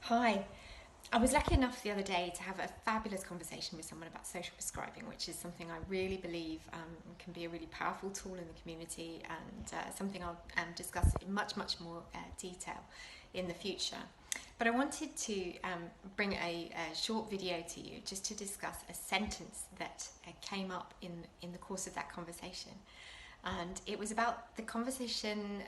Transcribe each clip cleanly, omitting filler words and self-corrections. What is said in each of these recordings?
Hi. I was lucky enough the other day to have a fabulous conversation with someone about social prescribing, which is something I really believe can be a really powerful tool in the community and something I'll discuss in much more detail in the future. But I wanted to bring a short video to you just to discuss a sentence that came up in the course of that conversation. And it was about the conversation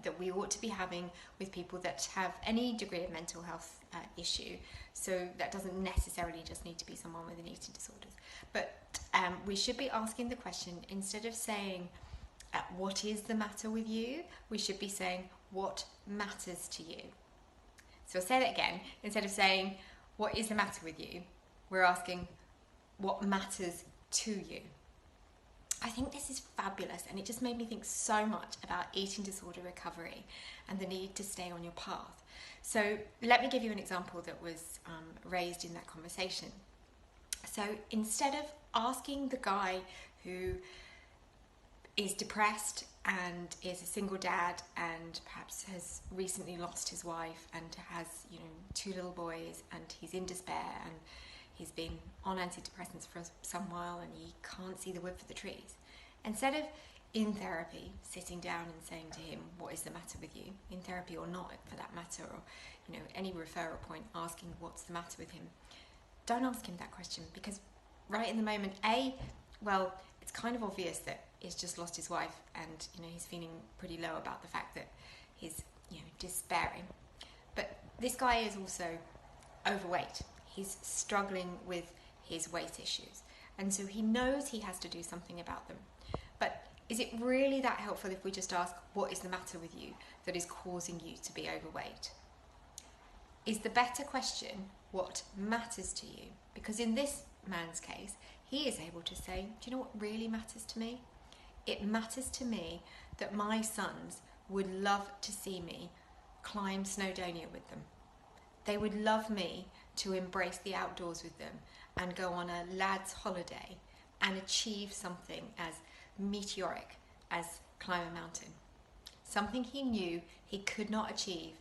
that we ought to be having with people that have any degree of mental health issue. So that doesn't necessarily just need to be someone with an eating disorders. But we should be asking the question, instead of saying, what is the matter with you? We should be saying, what matters to you? So I'll say that again. Instead of saying, what is the matter with you? We're asking, what matters to you? I think this is fabulous, and it just made me think so much about eating disorder recovery and the need to stay on your path. So let me give you an example that was raised in that conversation. So instead of asking the guy who is depressed and is a single dad and perhaps has recently lost his wife and has, two little boys, and he's in despair and he's been on antidepressants for some while and he can't see the wood for the trees. Instead of in therapy sitting down and saying to him, what is the matter with you? In therapy or not for that matter, or any referral point, asking what's the matter with him. Don't ask him that question, because right in the moment, it's kind of obvious that he's just lost his wife and he's feeling pretty low about the fact that he's despairing. But this guy is also overweight. He's struggling with his weight issues, and so he knows he has to do something about them. But is it really that helpful if we just ask, what is the matter with you that is causing you to be overweight? Is the better question, what matters to you? Because in this man's case, he is able to say, do you know what really matters to me? It matters to me that my sons would love to see me climb Snowdonia with them. They would love me to embrace the outdoors with them and go on a lad's holiday and achieve something as meteoric as climb a mountain. Something he knew he could not achieve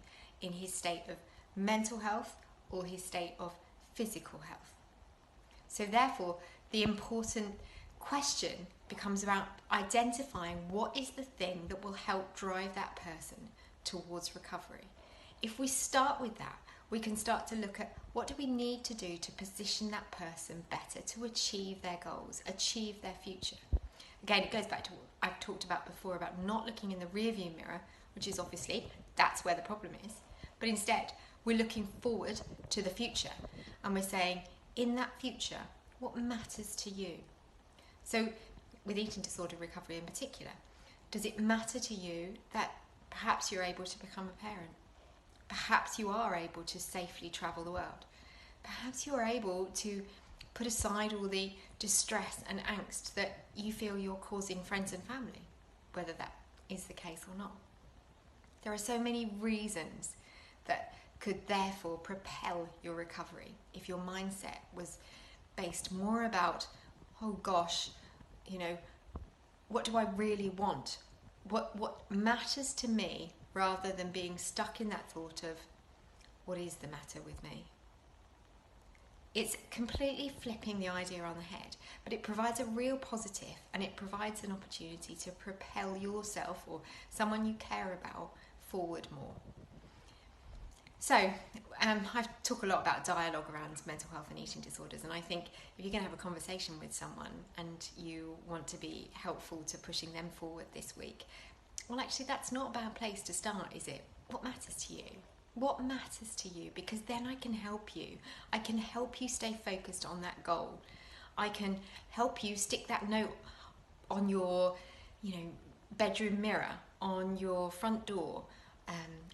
in his state of mental health or his state of physical health. So therefore, the important question becomes about identifying what is the thing that will help drive that person towards recovery. If we start with that, we can start to look at what do we need to do to position that person better to achieve their goals, achieve their future. Again, it goes back to what I've talked about before about not looking in the rearview mirror, which is obviously that's where the problem is, but instead we're looking forward to the future and we're saying, in that future, what matters to you? So with eating disorder recovery in particular, does it matter to you that perhaps you're able to become a parent? Perhaps you are able to safely travel the world. Perhaps you are able to put aside all the distress and angst that you feel you're causing friends and family, whether that is the case or not. There are so many reasons that could therefore propel your recovery if your mindset was based more about, oh gosh, what do I really want? What matters to me, rather than being stuck in that thought of, what is the matter with me? It's completely flipping the idea on the head, but it provides a real positive, and it provides an opportunity to propel yourself or someone you care about forward more. So I talk a lot about dialogue around mental health and eating disorders, and I think if you're going to have a conversation with someone and you want to be helpful to pushing them forward this week, well, actually, that's not a bad place to start, is it? What matters to you? What matters to you? Because then I can help you. I can help you stay focused on that goal. I can help you stick that note on your, bedroom mirror, on your front door,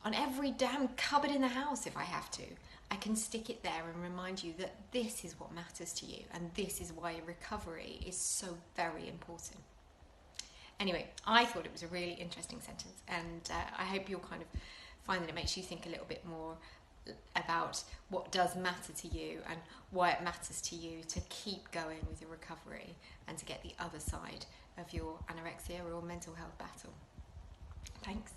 on every damn cupboard in the house if I have to. I can stick it there and remind you that this is what matters to you, and this is why recovery is so very important. Anyway, I thought it was a really interesting sentence, and I hope you'll kind of find that it makes you think a little bit more about what does matter to you and why it matters to you to keep going with your recovery and to get the other side of your anorexia or mental health battle. Thanks.